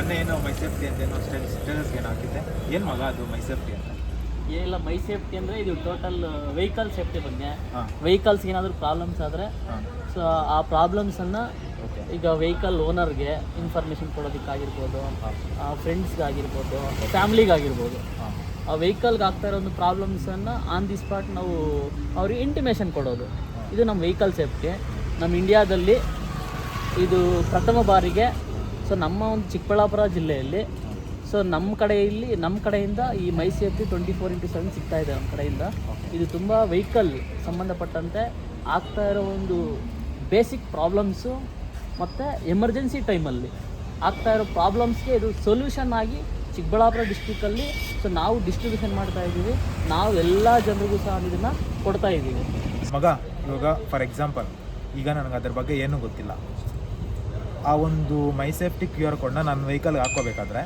ಮೊನ್ನೆ ಏನೋ ಮೈ ಸೇಫ್ಟಿ ಅಂತ ಏನೋ ಸ್ಟೇಟಸ್ಗೆ ಏನೋ ಹಾಕಿದ್ದೆ, ಏನು ಮಗ ಅದು ಮೈ ಸೇಫ್ಟಿ ಅಂತ? ಏನಿಲ್ಲ, ಮೈ ಸೇಫ್ಟಿ ಅಂದರೆ ಇದು ಟೋಟಲ್ ವೆಹಿಕಲ್ ಸೇಫ್ಟಿ ಬಗ್ಗೆ. ವೆಹಿಕಲ್ಸ್ಗೆ ಏನಾದರೂ ಪ್ರಾಬ್ಲಮ್ಸ್ ಆದರೆ ಸೊ ಆ ಪ್ರಾಬ್ಲಮ್ಸನ್ನು ಈಗ ವೆಹಿಕಲ್ ಓನರ್ಗೆ ಇನ್ಫಾರ್ಮೇಷನ್ ಕೊಡೋದಕ್ಕಾಗಿರ್ಬೋದು, ಫ್ರೆಂಡ್ಸ್ಗಾಗಿರ್ಬೋದು, ಫ್ಯಾಮ್ಲಿಗಾಗಿರ್ಬೋದು, ಆ ವೆಹಿಕಲ್ಗೆ ಆಗ್ತಾ ಇರೋ ಒಂದು ಪ್ರಾಬ್ಲಮ್ಸನ್ನು ಆನ್ ದಿ ಸ್ಪಾಟ್ ನಾವು ಅವ್ರಿಗೆ ಇಂಟಿಮೇಷನ್ ಕೊಡೋದು. ಇದು ನಮ್ಮ ವೆಹಿಕಲ್ ಸೇಫ್ಟಿ. ನಮ್ಮ ಇಂಡಿಯಾದಲ್ಲಿ ಇದು ಪ್ರಥಮ ಬಾರಿಗೆ ಸೊ ನಮ್ಮ ಒಂದು ಚಿಕ್ಕಬಳ್ಳಾಪುರ ಜಿಲ್ಲೆಯಲ್ಲಿ ಸೊ ನಮ್ಮ ಕಡೆಯಿಂದ ಈ ಮೈ ಸೇಫ್ಟಿ 24/7 ಸಿಗ್ತಾ ಇದೆ ನಮ್ಮ ಕಡೆಯಿಂದ. ಇದು ತುಂಬ ವೆಹಿಕಲ್ ಸಂಬಂಧಪಟ್ಟಂತೆ ಆಗ್ತಾ ಇರೋ ಒಂದು ಬೇಸಿಕ್ ಪ್ರಾಬ್ಲಮ್ಸು ಮತ್ತು ಎಮರ್ಜೆನ್ಸಿ ಟೈಮಲ್ಲಿ ಆಗ್ತಾ ಇರೋ ಪ್ರಾಬ್ಲಮ್ಸ್ಗೆ ಇದು ಸೊಲ್ಯೂಷನ್ ಆಗಿ ಚಿಕ್ಕಬಳ್ಳಾಪುರ ಡಿಸ್ಟ್ರಿಕ್ಕಲ್ಲಿ ಸೊ ನಾವು ಡಿಸ್ಟ್ರಿಬ್ಯೂಷನ್ ಮಾಡ್ತಾ ಇದ್ದೀವಿ. ನಾವು ಎಲ್ಲ ಜನರಿಗೂ ಸಹ ಇದನ್ನು ಕೊಡ್ತಾ ಇದ್ದೀವಿ. ಮಗ, ಇವಾಗ ಫಾರ್ ಎಕ್ಸಾಂಪಲ್ ಈಗ ನನಗೆ ಅದ್ರ ಬಗ್ಗೆ ಏನೂ ಗೊತ್ತಿಲ್ಲ. ಆ ಒಂದು ಮೈ ಸೇಫ್ಟಿ QR ಕೋಡ್ನ ನನ್ನ ವೆಹಿಕಲ್ಗೆ ಹಾಕೋಬೇಕಾದ್ರೆ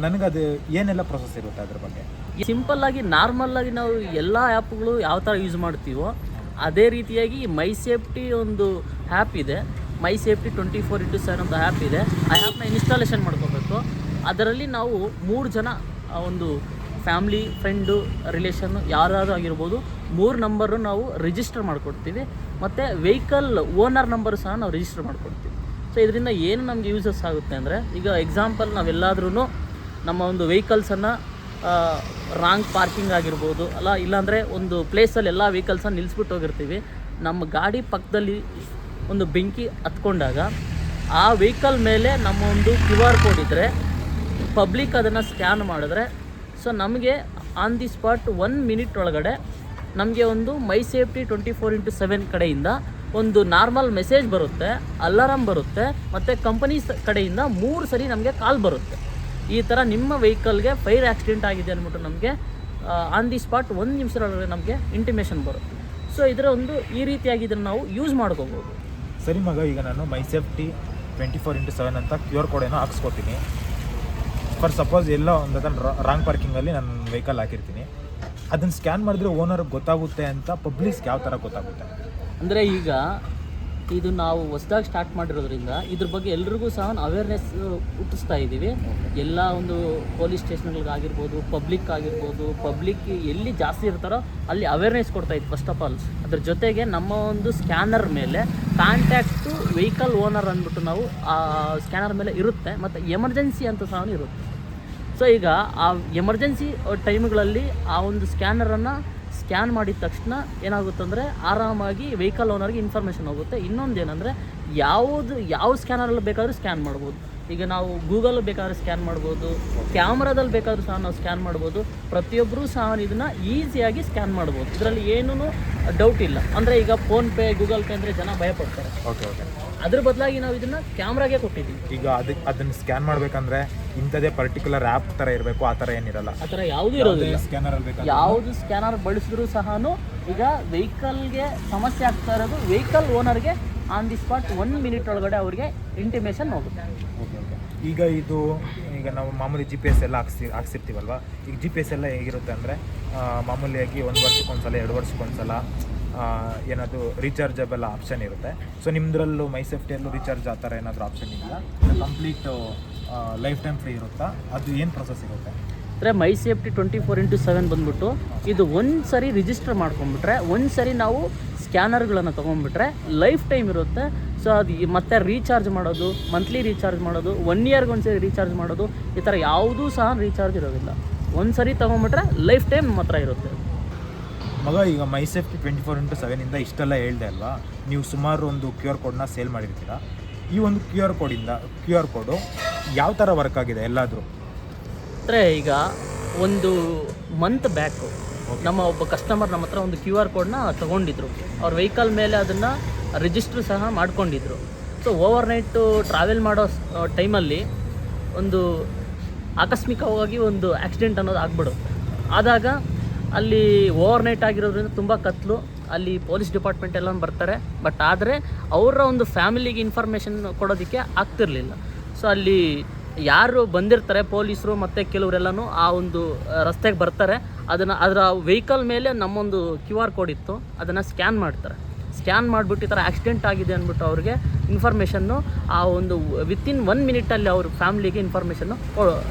ನನಗದು ಏನೆಲ್ಲ ಪ್ರೊಸೆಸ್ ಇರುತ್ತೆ ಅದ್ರ ಬಗ್ಗೆ? ಸಿಂಪಲ್ಲಾಗಿ ನಾರ್ಮಲ್ಲಾಗಿ ನಾವು ಎಲ್ಲ ಆ್ಯಪ್ಗಳು ಯಾವ ಥರ ಯೂಸ್ ಮಾಡ್ತೀವೋ ಅದೇ ರೀತಿಯಾಗಿ ಮೈ ಸೇಫ್ಟಿ ಒಂದು ಆ್ಯಪ್ ಇದೆ. ಮೈ ಸೇಫ್ಟಿ 24/7 ಅಂತ ಆ್ಯಪ್ ಇದೆ. ಆ ಆ್ಯಪ್ನ ಇನ್ಸ್ಟಾಲೇಷನ್ ಮಾಡ್ಕೋಬೇಕು. ಅದರಲ್ಲಿ ನಾವು 3 ಜನ ಒಂದು ಫ್ಯಾಮ್ಲಿ, ಫ್ರೆಂಡು, ರಿಲೇಷನ್ನು ಯಾರಾದರೂ ಆಗಿರ್ಬೋದು 3 ನಂಬರು ನಾವು ರಿಜಿಸ್ಟರ್ ಮಾಡಿಕೊಡ್ತೀವಿ. ಮತ್ತು ವೆಹಿಕಲ್ ಓನರ್ ನಂಬರು ಸಹ ನಾವು ರಿಜಿಸ್ಟರ್ ಮಾಡಿಕೊಡ್ತೀವಿ. ಸೊ ಇದರಿಂದ ಏನು ನಮಗೆ ಯೂಸಸ್ ಆಗುತ್ತೆ ಅಂದರೆ, ಈಗ ಎಕ್ಸಾಂಪಲ್ ನಾವೆಲ್ಲಾದ್ರೂ ನಮ್ಮ ಒಂದು ವೆಹಿಕಲ್ಸನ್ನು ರಾಂಗ್ ಪಾರ್ಕಿಂಗ್ ಆಗಿರ್ಬೋದು, ಇಲ್ಲಾಂದರೆ ಒಂದು ಪ್ಲೇಸಲ್ಲಿ ಎಲ್ಲ ವೆಹಿಕಲ್ಸನ್ನು ನಿಲ್ಲಿಸ್ಬಿಟ್ಟು ಹೋಗಿರ್ತೀವಿ. ನಮ್ಮ ಗಾಡಿ ಪಕ್ಕದಲ್ಲಿ ಒಂದು ಬೆಂಕಿ ಹತ್ಕೊಂಡಾಗ ಆ ವೆಹಿಕಲ್ ಮೇಲೆ ನಮ್ಮ ಒಂದು QR ಕೋಡ್ ಇದ್ದರೆ ಪಬ್ಲಿಕ್ ಅದನ್ನು ಸ್ಕ್ಯಾನ್ ಮಾಡಿದ್ರೆ ಸೊ ನಮಗೆ ಆನ್ ದಿ ಸ್ಪಾಟ್ 1 ಮಿನಿಟ್ ಒಳಗಡೆ ನಮಗೆ ಒಂದು ಮೈ ಸೇಫ್ಟಿ 24/7 ಕಡೆಯಿಂದ ಒಂದು ನಾರ್ಮಲ್ ಮೆಸೇಜ್ ಬರುತ್ತೆ, ಅಲಾರಮ್ ಬರುತ್ತೆ, ಮತ್ತು ಕಂಪನೀಸ್ ಕಡೆಯಿಂದ 3 ಸರಿ ನಮಗೆ ಕಾಲ್ ಬರುತ್ತೆ. ಈ ಥರ ನಿಮ್ಮ ವೆಹಿಕಲ್ಗೆ ಫೈರ್ ಆಕ್ಸಿಡೆಂಟ್ ಆಗಿದೆ ಅಂದ್ಬಿಟ್ಟು ನಮಗೆ ಆನ್ ದಿ ಸ್ಪಾಟ್ 1 ನಿಮಿಷದೊಳಗಡೆ ನಮಗೆ ಇಂಟಿಮೇಷನ್ ಬರುತ್ತೆ. ಸೊ ಇದರ ಒಂದು ಈ ರೀತಿಯಾಗಿ ಇದನ್ನು ನಾವು ಯೂಸ್ ಮಾಡ್ಕೋಬೋದು. ಸರಿ ಮಗ, ಈಗ ನಾನು ಮೈ ಸೇಫ್ಟಿ 24/7 ಅಂತ QR ಕೋಡ್ ಏನೋ ಹಾಕ್ಸ್ಕೊತೀನಿ. ಫಾರ್ ಸಪೋಸ್ ಎಲ್ಲೋ ಒಂದು ರಾಂಗ್ ಪಾರ್ಕಿಂಗಲ್ಲಿ ನನ್ನ ವೆಹಿಕಲ್ ಹಾಕಿರ್ತೀನಿ. ಅದನ್ನು ಸ್ಕ್ಯಾನ್ ಮಾಡಿದ್ರೆ ಓನರ್ಗೆ ಗೊತ್ತಾಗುತ್ತೆ ಅಂತ ಪಬ್ಲಿಕ್ಸ್ಗೆ ಯಾವ ಥರ ಗೊತ್ತಾಗುತ್ತೆ? ಅಂದರೆ ಈಗ ಇದು ನಾವು ಹೊಸದಾಗಿ ಸ್ಟಾರ್ಟ್ ಮಾಡಿರೋದ್ರಿಂದ ಇದ್ರ ಬಗ್ಗೆ ಎಲ್ರಿಗೂ ಸಹ ಅವೇರ್ನೆಸ್ ಹುಟ್ಟಿಸ್ತಾ ಇದ್ದೀವಿ. ಎಲ್ಲ ಒಂದು ಪೊಲೀಸ್ ಸ್ಟೇಷನ್ಗಳಿಗಾಗಿರ್ಬೋದು, ಪಬ್ಲಿಕ್ ಎಲ್ಲಿ ಜಾಸ್ತಿ ಇರ್ತಾರೋ ಅಲ್ಲಿ ಅವೇರ್ನೆಸ್ ಕೊಡ್ತಾ ಇದ್ವಿ ಫಸ್ಟ್ ಆಫ್ ಆಲ್. ಅದ್ರ ಜೊತೆಗೆ ನಮ್ಮ ಒಂದು ಸ್ಕ್ಯಾನರ್ ಮೇಲೆ ಕಾಂಟ್ಯಾಕ್ಟು ವೆಹಿಕಲ್ ಓನರ್ ಅಂದ್ಬಿಟ್ಟು ನಾವು ಆ ಸ್ಕ್ಯಾನರ್ ಮೇಲೆ ಇರುತ್ತೆ, ಮತ್ತು ಎಮರ್ಜೆನ್ಸಿ ಅಂತ ಸಹ ಇರುತ್ತೆ. ಸೊ ಈಗ ಆ ಎಮರ್ಜೆನ್ಸಿ ಟೈಮ್ಗಳಲ್ಲಿ ಆ ಒಂದು ಸ್ಕ್ಯಾನರನ್ನು ಸ್ಕ್ಯಾನ್ ಮಾಡಿದ ತಕ್ಷಣ ಏನಾಗುತ್ತೆ ಅಂದರೆ ಆರಾಮಾಗಿ ವೆಹಿಕಲ್ ಓನರ್ಗೆ ಇನ್ಫಾರ್ಮೇಷನ್ ಹೋಗುತ್ತೆ. ಇನ್ನೊಂದು ಏನಂದರೆ ಯಾವ ಸ್ಕ್ಯಾನರಲ್ಲಿ ಬೇಕಾದರೂ ಸ್ಕ್ಯಾನ್ ಮಾಡ್ಬೋದು. ಈಗ ನಾವು ಗೂಗಲ್ ಬೇಕಾದ್ರೆ ಸ್ಕ್ಯಾನ್ ಮಾಡ್ಬೋದು, ಕ್ಯಾಮ್ರಾದಲ್ಲಿ ಬೇಕಾದರೂ ಸಹ ನಾವು ಸ್ಕ್ಯಾನ್ ಮಾಡ್ಬೋದು. ಪ್ರತಿಯೊಬ್ಬರೂ ಸಹ ಇದನ್ನು ಈಸಿಯಾಗಿ ಸ್ಕ್ಯಾನ್ ಮಾಡ್ಬೋದು. ಇದರಲ್ಲಿ ಏನೂ ಡೌಟ್ ಇಲ್ಲ. ಅಂದರೆ ಈಗ ಫೋನ್ಪೇ, ಗೂಗಲ್ ಪೇ ಅಂದರೆ ಜನ ಭಯಪಡ್ತಾರೆ. ಓಕೆ. ಅದ್ರ ಬದಲಾಗಿ ನಾವು ಇದನ್ನು ಕ್ಯಾಮ್ರಾಗೆ ಕೊಟ್ಟಿದ್ದೀವಿ. ಈಗ ಅದನ್ನು ಸ್ಕ್ಯಾನ್ ಮಾಡಬೇಕಂದ್ರೆ ಇಂಥದೇ ಪರ್ಟಿಕ್ಯುಲರ್ ಆ್ಯಪ್ ಥರ ಇರಬೇಕು, ಆ ಥರ ಏನಿರಲ್ಲ? ಆ ಥರ ಯಾವುದೂ ಇರೋದಿಲ್ಲ. ಸ್ಕ್ಯಾನರಲ್ಲಿ ಬೇಕು, ಯಾವುದು ಸ್ಕ್ಯಾನರ್ ಬಳಸಿದ್ರೂ ಸಹ ಈಗ ವೆಹಿಕಲ್ಗೆ ಸಮಸ್ಯೆ ಆಗ್ತಾ ಇರೋದು ವೆಹಿಕಲ್ ಓನರ್ಗೆ ಆನ್ ದಿ ಸ್ಪಾಟ್ 1 ಮಿನಿಟ್ ಒಳಗಡೆ ಅವರಿಗೆ ಇಂಟಿಮೇಷನ್ ಹೋಗುತ್ತೆ. ಓಕೆ. ಈಗ ನಾವು ಮಾಮೂಲಿ GPS ಎಲ್ಲ ಹಾಕ್ಸಿರ್ತೀವಲ್ವ. ಈಗ GPS ಎಲ್ಲ ಹೇಗಿರುತ್ತೆ ಅಂದರೆ ಮಾಮೂಲಿಯಾಗಿ 1 ವರ್ಷಕ್ಕೊಂದ್ಸಲ, 2 ವರ್ಷಕ್ಕೊಂದ್ಸಲ ಏನಾದರೂ ರೀಚಾರ್ಜಬಲ್ ಆಪ್ಷನ್ ಇರುತ್ತೆ. ಸೊ ನಿಮ್ಮದ್ರಲ್ಲೂ ಮೈ ಸೇಫ್ಟಿಯಲ್ಲೂ ರೀಚಾರ್ಜ್ ಆ ಥರ ಏನಾದರೂ ಆಪ್ಷನ್ ಇದೆಯಾ? ಕಂಪ್ಲೀಟ್ ಲೈಫ್ ಟೈಮ್ ಫ್ರೀ ಇರುತ್ತಾ? ಅದು ಏನು ಪ್ರೊಸೆಸ್ ಇರುತ್ತೆ? ಅಂದರೆ ಮೈ ಸೇಫ್ಟಿ 24/7 ಬಂದ್ಬಿಟ್ಟು ಇದು ಒಂದು ಸರಿ ರಿಜಿಸ್ಟರ್ ಮಾಡ್ಕೊಂಡ್ಬಿಟ್ರೆ, ಒಂದು ಸರಿ ನಾವು ಸ್ಕ್ಯಾನರ್ಗಳನ್ನು ತೊಗೊಂಡ್ಬಿಟ್ರೆ ಲೈಫ್ ಟೈಮ್ ಇರುತ್ತೆ. ಸೊ ಅದು ಮತ್ತೆ ರೀಚಾರ್ಜ್ ಮಾಡೋದು, ಮಂತ್ಲಿ ರೀಚಾರ್ಜ್ ಮಾಡೋದು, 1 ಇಯರ್ಗೆ ಒಂದು ಸರಿ ರೀಚಾರ್ಜ್ ಮಾಡೋದು, ಈ ಥರ ಯಾವುದೂ ಸಹ ರೀಚಾರ್ಜ್ ಇರೋದಿಲ್ಲ. ಒಂದು ಸರಿ ತೊಗೊಂಡ್ಬಿಟ್ರೆ ಲೈಫ್ ಟೈಮ್ ಮಾತ್ರ ಇರುತ್ತೆ. ಮಗ, ಈಗ ಮೈ ಸೇಫ್ಟಿ 24/7 ಇಷ್ಟೆಲ್ಲ ಹೇಳ್ದೆ ಅಲ್ವಾ? ನೀವು ಸುಮಾರು ಒಂದು QR ಕೋಡ್ನ ಸೇಲ್ ಮಾಡಿರ್ತೀರ. ಈ ಒಂದು QR ಕೋಡು ಯಾವ ಥರ ವರ್ಕ್ ಆಗಿದೆ ಎಲ್ಲಾದರೂ? ಅಂದರೆ ಈಗ ಒಂದು ಮಂತ್ ಬ್ಯಾಕು ನಮ್ಮ ಒಬ್ಬ ಕಸ್ಟಮರ್ ನಮ್ಮ ಹತ್ರ ಒಂದು QR ಕೋಡ್ನ ತೊಗೊಂಡಿದ್ರು. ಅವ್ರ ವೆಹಿಕಲ್ ಮೇಲೆ ಅದನ್ನು ರಿಜಿಸ್ಟ್ರ್ ಸಹ ಮಾಡ್ಕೊಂಡಿದ್ರು. ಸೊ ಓವರ್ ನೈಟು ಟ್ರಾವೆಲ್ ಮಾಡೋ ಟೈಮಲ್ಲಿ ಒಂದು ಆಕಸ್ಮಿಕವಾಗಿ ಒಂದು ಆಕ್ಸಿಡೆಂಟ್ ಅನ್ನೋದು ಆಗ್ಬಿಡುತ್ತೆ. ಆದಾಗ ಅಲ್ಲಿ ಓವರ್ ನೈಟ್ ಆಗಿರೋದ್ರಿಂದ ತುಂಬ ಕತ್ಲು, ಅಲ್ಲಿ ಪೊಲೀಸ್ ಡಿಪಾರ್ಟ್ಮೆಂಟ್ ಎಲ್ಲ ಬರ್ತಾರೆ. ಬಟ್ ಆದರೆ ಅವರ ಒಂದು ಫ್ಯಾಮಿಲಿಗೆ ಇನ್ಫಾರ್ಮೇಷನ್ ಕೊಡೋದಕ್ಕೆ ಆಗ್ತಿರಲಿಲ್ಲ. ಸೊ ಅಲ್ಲಿ ಯಾರು ಬಂದಿರ್ತಾರೆ ಪೊಲೀಸರು ಮತ್ತು ಕೆಲವರೆಲ್ಲನೂ ಆ ಒಂದು ರಸ್ತೆಗೆ ಬರ್ತಾರೆ. ಅದರ ವೆಹಿಕಲ್ ಮೇಲೆ ನಮ್ಮೊಂದು QR ಕೋಡ್ ಇತ್ತು, ಅದನ್ನು ಸ್ಕ್ಯಾನ್ ಮಾಡ್ತಾರೆ. ಸ್ಕ್ಯಾನ್ ಮಾಡಿಬಿಟ್ಟು ಈ ಥರ ಆಕ್ಸಿಡೆಂಟ್ ಆಗಿದೆ ಅಂದ್ಬಿಟ್ಟು ಅವ್ರಿಗೆ ಇನ್ಫಾರ್ಮೇಷನ್ನು ಆ ಒಂದು ವಿತಿನ್ 1 ಮಿನಿಟಲ್ಲಿ ಅವ್ರ ಫ್ಯಾಮ್ಲಿಗೆ ಇನ್ಫಾರ್ಮೇಷನ್ನು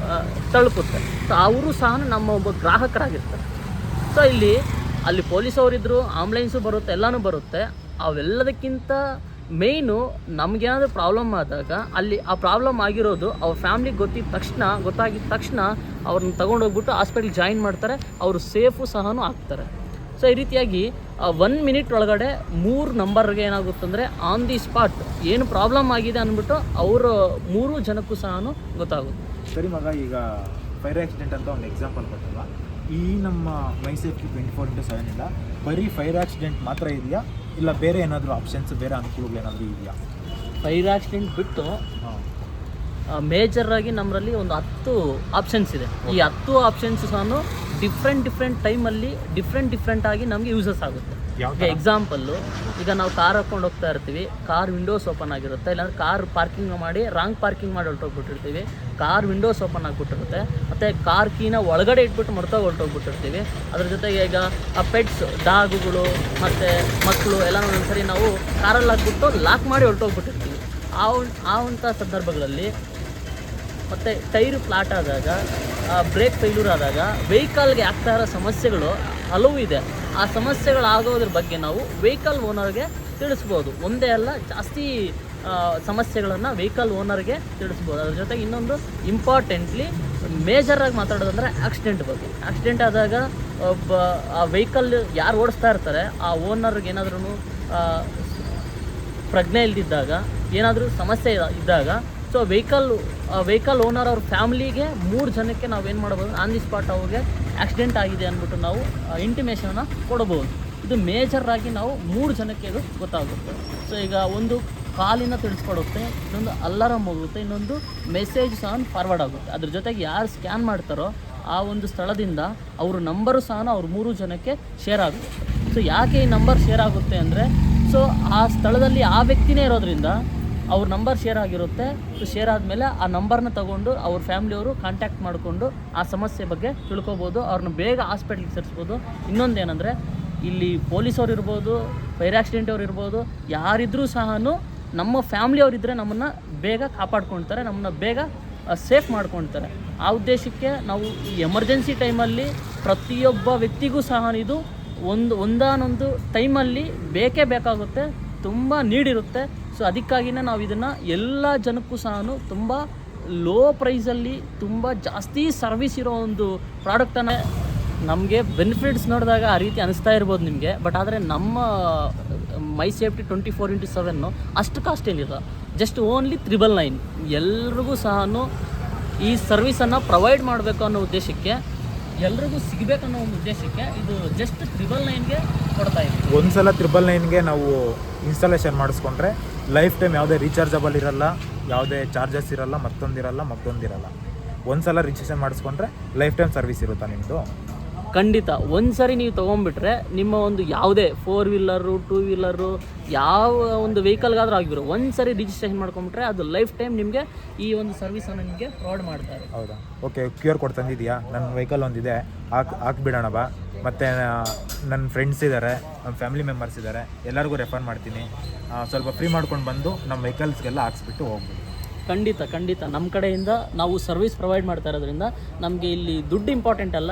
ತಲುಪುತ್ತೆ. ಸೊ ಅವರು ಸಹ ನಮ್ಮ ಒಬ್ಬ ಗ್ರಾಹಕರಾಗಿರ್ತಾರೆ. ಸೊ ಅಲ್ಲಿ ಪೊಲೀಸ್ ಅವರಿದ್ದರು, ಆಂಬುಲೆನ್ಸು ಬರುತ್ತೆ, ಎಲ್ಲನೂ ಬರುತ್ತೆ. ಅವೆಲ್ಲದಕ್ಕಿಂತ ಮೇಯ್ನು ನಮಗೇನಾದರೂ ಪ್ರಾಬ್ಲಮ್ ಆದಾಗ ಅಲ್ಲಿ ಆ ಪ್ರಾಬ್ಲಮ್ ಆಗಿರೋದು ಅವ್ರ ಫ್ಯಾಮ್ಲಿಗೆ ಗೊತ್ತಾಗಿದ್ದ ತಕ್ಷಣ ಅವ್ರನ್ನ ತೊಗೊಂಡೋಗ್ಬಿಟ್ಟು ಹಾಸ್ಪಿಟ್ಲಿಗೆ ಜಾಯಿನ್ ಮಾಡ್ತಾರೆ. ಅವರು ಸೇಫು ಸಹ ಆಗ್ತಾರೆ. ಸೊ ಈ ರೀತಿಯಾಗಿ 1 ಮಿನಿಟ್ ಒಳಗಡೆ 3 ನಂಬರ್ಗೆ ಏನಾಗುತ್ತಂದರೆ ಆನ್ ದಿ ಸ್ಪಾಟ್ ಏನು ಪ್ರಾಬ್ಲಮ್ ಆಗಿದೆ ಅಂದ್ಬಿಟ್ಟು ಅವರು 3 ಜನಕ್ಕೂ ಸಹ ಗೊತ್ತಾಗುತ್ತೆ. ಸರಿ ಮಗ, ಈಗ ಫೈರ್ ಆಕ್ಸಿಡೆಂಟ್ ಅಂತ ಒಂದು ಎಕ್ಸಾಂಪಲ್ ಕೊಟ್ಟಲ್ಲ, ಈ ನಮ್ಮ ಮೈ ಸೇಫ್ಟಿ 24/7 ಇಂದ ಬರೀ ಫೈರ್ ಆಕ್ಸಿಡೆಂಟ್ ಮಾತ್ರ ಇದೆಯಾ, ಇಲ್ಲ ಬೇರೆ ಏನಾದರೂ ಆಪ್ಷನ್ಸ್, ಬೇರೆ ಅನುಕೂಲಗಳು ಏನಾದರೂ ಇದೆಯಾ? ಫೈರ್ ಆಕ್ಸಿಡೆಂಟ್ ಬಿಟ್ಟು ಮೇಜರಾಗಿ ನಮ್ಮಲ್ಲಿ ಒಂದು 10 ಆಪ್ಷನ್ಸ್ ಇದೆ. ಈ 10 ಆಪ್ಷನ್ಸ್ ಸಹ ಡಿಫ್ರೆಂಟ್ ಟೈಮಲ್ಲಿ ಡಿಫ್ರೆಂಟ್ ಆಗಿ ನಮಗೆ ಯೂಸಸ್ ಆಗುತ್ತೆ. ಈಗ ಎಕ್ಸಾಂಪಲ್ಲು, ಈಗ ನಾವು ಕಾರ್ ಹಾಕ್ಕೊಂಡು ಹೋಗ್ತಾ ಇರ್ತೀವಿ, ಕಾರ್ ವಿಂಡೋಸ್ ಓಪನ್ ಆಗಿರುತ್ತೆ, ಇಲ್ಲಾಂದ್ರೆ ಕಾರ್ ಪಾರ್ಕಿಂಗ್ ಮಾಡಿ ರಾಂಗ್ ಪಾರ್ಕಿಂಗ್ ಮಾಡಿ ಹೊರಟೋಗ್ಬಿಟ್ಟಿರ್ತೀವಿ, ಕಾರ್ ವಿಂಡೋಸ್ ಓಪನ್ ಆಗಿಬಿಟ್ಟಿರುತ್ತೆ, ಮತ್ತು ಕಾರ್ ಕೀನ ಒಳಗಡೆ ಇಟ್ಬಿಟ್ಟು ಹೊರಟೋಗ್ಬಿಟ್ಟಿರ್ತೀವಿ. ಅದ್ರ ಜೊತೆಗೆ ಈಗ ಆ ಪೆಟ್ಸ್, ಡಾಗುಗಳು ಮತ್ತು ಮಕ್ಕಳು ಎಲ್ಲ ಒಂದ್ಸರಿ ನಾವು ಕಾರಲ್ಲಿ ಹಾಕ್ಬಿಟ್ಟು ಲಾಕ್ ಮಾಡಿ ಹೊರಟೋಗ್ಬಿಟ್ಟಿರ್ತೀವಿ. ಅಂಥ ಸಂದರ್ಭಗಳಲ್ಲಿ ಮತ್ತು ಟೈರು ಫ್ಲಾಟ್ ಆದಾಗ, ಬ್ರೇಕ್ ಫೇಲ್ಯೂರ್ ಆದಾಗ ವೆಹಿಕಲ್ಗೆ ಆಗ್ತಾ ಇರೋ ಸಮಸ್ಯೆಗಳು ಹಲವು ಇದೆ. ಆ ಸಮಸ್ಯೆಗಳಾಗೋದ್ರ ಬಗ್ಗೆ ನಾವು ವೆಹಿಕಲ್ ಓನರ್ಗೆ ತಿಳಿಸ್ಬೋದು. ಒಂದೇ ಅಲ್ಲ, ಜಾಸ್ತಿ ಸಮಸ್ಯೆಗಳನ್ನು ವೆಹಿಕಲ್ ಓನರ್ಗೆ ತಿಳಿಸ್ಬೋದು. ಅದ್ರ ಜೊತೆಗೆ ಇನ್ನೊಂದು ಇಂಪಾರ್ಟೆಂಟ್ಲಿ ಮೇಜರಾಗಿ ಮಾತಾಡೋದಂದರೆ ಆಕ್ಸಿಡೆಂಟ್ ಬಗ್ಗೆ. ಆಕ್ಸಿಡೆಂಟ್ ಆದಾಗ ಆ ವೆಹಿಕಲ್ ಯಾರು ಓಡಿಸ್ತಾ ಇರ್ತಾರೆ ಆ ಓನರ್ಗೆ ಏನಾದ್ರೂ ಪ್ರಜ್ಞೆ ಇಲ್ದಿದ್ದಾಗ, ಏನಾದರೂ ಸಮಸ್ಯೆ ಇದ್ದಾಗ, ಸೊ ವೆಹಿಕಲ್ ಓನರ್ ಅವ್ರ ಫ್ಯಾಮ್ಲಿಗೆ 3 ಜನಕ್ಕೆ ನಾವೇನು ಮಾಡ್ಬೋದು, ಆನ್ ದಿ ಸ್ಪಾಟ್ ಅವ್ರಿಗೆ ಆಕ್ಸಿಡೆಂಟ್ ಆಗಿದೆ ಅಂದ್ಬಿಟ್ಟು ನಾವು ಇಂಟಿಮೇಷನ್ನ ಕೊಡ್ಬೋದು. ಇದು ಮೇಜರಾಗಿ ನಾವು 3 ಜನಕ್ಕೆ ಇದು ಗೊತ್ತಾಗುತ್ತೆ. ಸೊ ಈಗ ಒಂದು ಕಾಲಿನ ತಿಳಿಸ್ಕೊಡುತ್ತೆ, ಇನ್ನೊಂದು ಅಲಾರಮ್ ಹೋಗುತ್ತೆ, ಇನ್ನೊಂದು ಮೆಸೇಜ್ ಸಹ ಫಾರ್ವರ್ಡ್ ಆಗುತ್ತೆ. ಅದ್ರ ಜೊತೆಗೆ ಯಾರು ಸ್ಕ್ಯಾನ್ ಮಾಡ್ತಾರೋ ಆ ಒಂದು ಸ್ಥಳದಿಂದ ಅವ್ರ ನಂಬರು ಸಹ ಅವ್ರ 3 ಜನಕ್ಕೆ ಶೇರ್ ಆಗುತ್ತೆ. ಸೊ ಯಾಕೆ ಈ ನಂಬರ್ ಶೇರ್ ಆಗುತ್ತೆ ಅಂದರೆ, ಸೊ ಆ ಸ್ಥಳದಲ್ಲಿ ಆ ವ್ಯಕ್ತಿನೇ ಇರೋದ್ರಿಂದ ಅವ್ರ ನಂಬರ್ ಶೇರ್ ಆಗಿರುತ್ತೆ. ಶೇರ್ ಆದಮೇಲೆ ಆ ನಂಬರ್ನ ತೊಗೊಂಡು ಅವ್ರ ಫ್ಯಾಮ್ಲಿಯವರು ಕಾಂಟ್ಯಾಕ್ಟ್ ಮಾಡಿಕೊಂಡು ಆ ಸಮಸ್ಯೆ ಬಗ್ಗೆ ತಿಳ್ಕೊಬೋದು, ಅವ್ರನ್ನ ಬೇಗ ಹಾಸ್ಪಿಟ್ಲಿಗೆ ಸೇರಿಸ್ಬೋದು. ಇನ್ನೊಂದೇನೆಂದರೆ, ಇಲ್ಲಿ ಪೊಲೀಸವ್ರು ಇರ್ಬೋದು, ಫೈರ್ ಆಕ್ಸಿಡೆಂಟ್ ಅವ್ರು ಇರ್ಬೋದು, ಯಾರಿದ್ರೂ ಸಹ ನಮ್ಮ ಫ್ಯಾಮ್ಲಿಯವರಿದ್ದರೆ ನಮ್ಮನ್ನು ಬೇಗ ಕಾಪಾಡ್ಕೊಳ್ತಾರೆ, ನಮ್ಮನ್ನು ಬೇಗ ಸೇಫ್ ಮಾಡ್ಕೊಳ್ತಾರೆ. ಆ ಉದ್ದೇಶಕ್ಕೆ ನಾವು ಈ ಎಮರ್ಜೆನ್ಸಿ ಟೈಮಲ್ಲಿ ಪ್ರತಿಯೊಬ್ಬ ವ್ಯಕ್ತಿಗೂ ಸಹ ಇದು ಒಂದಾನೊಂದು ಟೈಮಲ್ಲಿ ಬೇಕೇ ಬೇಕಾಗುತ್ತೆ, ತುಂಬ ನೀಡಿರುತ್ತೆ. ಸೊ ಅದಕ್ಕಾಗಿಯೇ ನಾವು ಇದನ್ನು ಎಲ್ಲ ಜನಕ್ಕೂ ಸಹ ತುಂಬ ಲೋ ಪ್ರೈಸಲ್ಲಿ ತುಂಬ ಜಾಸ್ತಿ ಸರ್ವಿಸ್ ಇರೋ ಒಂದು ಪ್ರಾಡಕ್ಟನ್ನು, ನಮಗೆ ಬೆನಿಫಿಟ್ಸ್ ನೋಡಿದಾಗ ಆ ರೀತಿ ಅನಿಸ್ತಾ ಇರ್ಬೋದು ನಿಮಗೆ. ಬಟ್ ಆದರೆ ನಮ್ಮ ಮೈ ಸೇಫ್ಟಿ 24/7 ಅಷ್ಟು ಕಾಸ್ಟ್ ಏನಿಲ್ಲ, ಜಸ್ಟ್ ಓನ್ಲಿ 999. ಎಲ್ರಿಗೂ ಸಹ ಈ ಸರ್ವಿಸನ್ನು ಪ್ರೊವೈಡ್ ಮಾಡಬೇಕು ಅನ್ನೋ ಉದ್ದೇಶಕ್ಕೆ, ಎಲ್ರಿಗೂ ಸಿಗಬೇಕನ್ನೋ ಒಂದು ಉದ್ದೇಶಕ್ಕೆ ಇದು ಜಸ್ಟ್ 999ಗೆ ಕೊಡ್ತಾ ಇದ್ದೀವಿ. ಒಂದ್ಸಲ 999ಗೆ ನಾವು ಇನ್ಸ್ಟಾಲೇಷನ್ ಮಾಡಿಸ್ಕೊಂಡ್ರೆ ಲೈಫ್ ಟೈಮ್ ಯಾವುದೇ ರೀಚಾರ್ಜಬಲ್ ಇರಲ್ಲ, ಯಾವುದೇ ಚಾರ್ಜಸ್ ಇರಲ್ಲ, ಮತ್ತೊಂದಿರಲ್ಲ. ಒಂದ್ಸಲ ರಿಜಿಸ್ಟ್ರೇಷನ್ ಮಾಡಿಸ್ಕೊಂಡ್ರೆ ಲೈಫ್ ಟೈಮ್ ಸರ್ವಿಸ್ ಇರುತ್ತಾ ನಿಮ್ಮದು? ಖಂಡಿತ. ಒಂದು ಸರಿ ನೀವು ತೊಗೊಂಡ್ಬಿಟ್ರೆ ನಿಮ್ಮ ಒಂದು ಯಾವುದೇ 4 ವೀಲರು 2 ವೀಲರು ಯಾವ ಒಂದು ವೆಹಿಕಲ್ಗಾದ್ರೂ ಆಗಿರೋ ಒಂದು ಸರಿ ರಿಜಿಸ್ಟ್ರೇಷನ್ ಮಾಡ್ಕೊಂಬಿಟ್ರೆ ಅದು ಲೈಫ್ ಟೈಮ್ ನಿಮಗೆ ಈ ಒಂದು ಸರ್ವಿಸನ್ನು ನಿಮಗೆ ಪ್ರೊವೈಡ್ ಮಾಡ್ತಾರೆ. ಹೌದಾ? ಓಕೆ, QR ಕೋಡ್ ತಂದಿದೆಯಾ? ನನ್ನ ವೆಹಿಕಲ್ ಒಂದಿದೆ, ಹಾಕ್ಬಿಡೋಣ ಬಾ. ಮತ್ತು ನನ್ನ ಫ್ರೆಂಡ್ಸ್ ಇದ್ದಾರೆ, ನಮ್ಮ ಫ್ಯಾಮಿಲಿ ಮೆಂಬರ್ಸ್ ಇದ್ದಾರೆ, ಎಲ್ಲರಿಗೂ ರೆಫರ್ ಮಾಡ್ತೀನಿ. ಸ್ವಲ್ಪ ಫ್ರೀ ಮಾಡ್ಕೊಂಡು ಬಂದು ನಮ್ಮ ವೆಹಿಕಲ್ಸ್ಗೆಲ್ಲ ಹಾಕ್ಸ್ಬಿಟ್ಟು ಹೋಗ್ಬೋದು. ಖಂಡಿತ ನಮ್ಮ ಕಡೆಯಿಂದ ನಾವು ಸರ್ವಿಸ್ ಪ್ರೊವೈಡ್ ಮಾಡ್ತಾ ಇರೋದ್ರಿಂದ ನಮಗೆ ಇಲ್ಲಿ ದುಡ್ಡು ಇಂಪಾರ್ಟೆಂಟ್ ಅಲ್ಲ,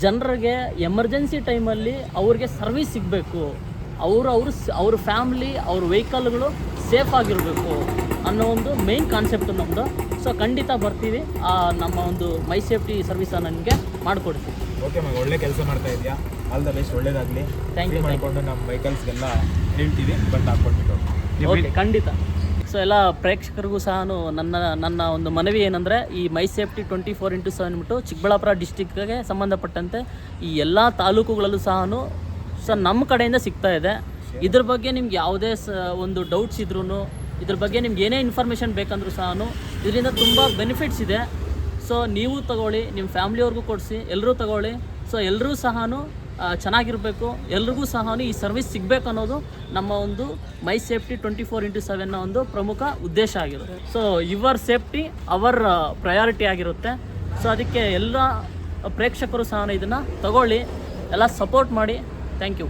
ಜನರಿಗೆ ಎಮರ್ಜೆನ್ಸಿ ಟೈಮಲ್ಲಿ ಅವ್ರಿಗೆ ಸರ್ವಿಸ್ ಸಿಗಬೇಕು, ಅವ್ರ ಫ್ಯಾಮ್ಲಿ, ಅವ್ರ ವೆಹಿಕಲ್ಗಳು ಸೇಫ್ ಆಗಿರಬೇಕು ಅನ್ನೋ ಒಂದು ಮೇನ್ ಕಾನ್ಸೆಪ್ಟು ನಮ್ಮದು. ಸೊ ಖಂಡಿತ ಬರ್ತೀವಿ, ನಮ್ಮ ಒಂದು ಮೈ ಸೇಫ್ಟಿ ಸರ್ವಿಸನ್ನು ನಿಮಗೆ ಮಾಡಿಕೊಡ್ತೀವಿ. ಓಕೆ ಮ್ಯಾಮ್, ಒಳ್ಳೆ ಕೆಲಸ ಮಾಡ್ತಾ ಇದೆಯಾ. ಆಲ್ ದ ಬೆಸ್ಟ್, ಒಳ್ಳೇದಾಗಲಿ. Thank you. ಮಾಡಿಕೊಂಡು ನಮ್ಮ ವೆಹಿಕಲ್ಸ್ಗೆಲ್ಲ ಹೇಳ್ತೀವಿ, ಬಟ್ ಹಾಕ್ಕೊಟ್ಬಿಟ್ಟು. ಓಕೆ, ಖಂಡಿತ. ಸೊ ಎಲ್ಲ ಪ್ರೇಕ್ಷಕರಿಗೂ ಸಹ ನನ್ನ ಒಂದು ಮನವಿ ಏನಂದರೆ, ಈ ಮೈ ಸೇಫ್ಟಿ 24/7 ಅಂದ್ಬಿಟ್ಟು ಚಿಕ್ಕಬಳ್ಳಾಪುರ ಡಿಸ್ಟಿಕ್ಗೆ ಸಂಬಂಧಪಟ್ಟಂತೆ ಈ ಎಲ್ಲ ತಾಲೂಕುಗಳಲ್ಲೂ ಸಹ ನಮ್ಮ ಕಡೆಯಿಂದ ಸಿಗ್ತಾ ಇದೆ. ಇದ್ರ ಬಗ್ಗೆ ನಿಮ್ಗೆ ಯಾವುದೇ ಒಂದು ಡೌಟ್ಸ್ ಇದ್ರೂ, ಇದ್ರ ಬಗ್ಗೆ ನಿಮ್ಗೆ ಏನೇ ಇನ್ಫಾರ್ಮೇಷನ್ ಬೇಕಂದ್ರೂ ಸಹ ಇದರಿಂದ ತುಂಬ ಬೆನಿಫಿಟ್ಸ್ ಇದೆ. ಸೊ ನೀವು ತಗೊಳ್ಳಿ, ನಿಮ್ಮ ಫ್ಯಾಮ್ಲಿಯವ್ರಿಗೂ ಕೊಡಿಸಿ, ಎಲ್ಲರೂ ತಗೊಳ್ಳಿ. ಸೊ ಎಲ್ಲರೂ ಸಹ ಚೆನ್ನಾಗಿರಬೇಕು, ಎಲ್ರಿಗೂ ಸಹ ಈ ಸರ್ವಿಸ್ ಸಿಗಬೇಕು ಅನ್ನೋದು ನಮ್ಮ ಒಂದು ಮೈ ಸೇಫ್ಟಿ 24/7 ಒಂದು ಪ್ರಮುಖ ಉದ್ದೇಶ ಆಗಿರುತ್ತೆ. So your safety our priority ಆಗಿರುತ್ತೆ. ಸೊ ಅದಕ್ಕೆ ಎಲ್ಲ ಪ್ರೇಕ್ಷಕರು ಸಹ ಇದನ್ನು ತಗೊಳ್ಳಿ, ಎಲ್ಲ ಸಪೋರ್ಟ್ ಮಾಡಿ. Thank you.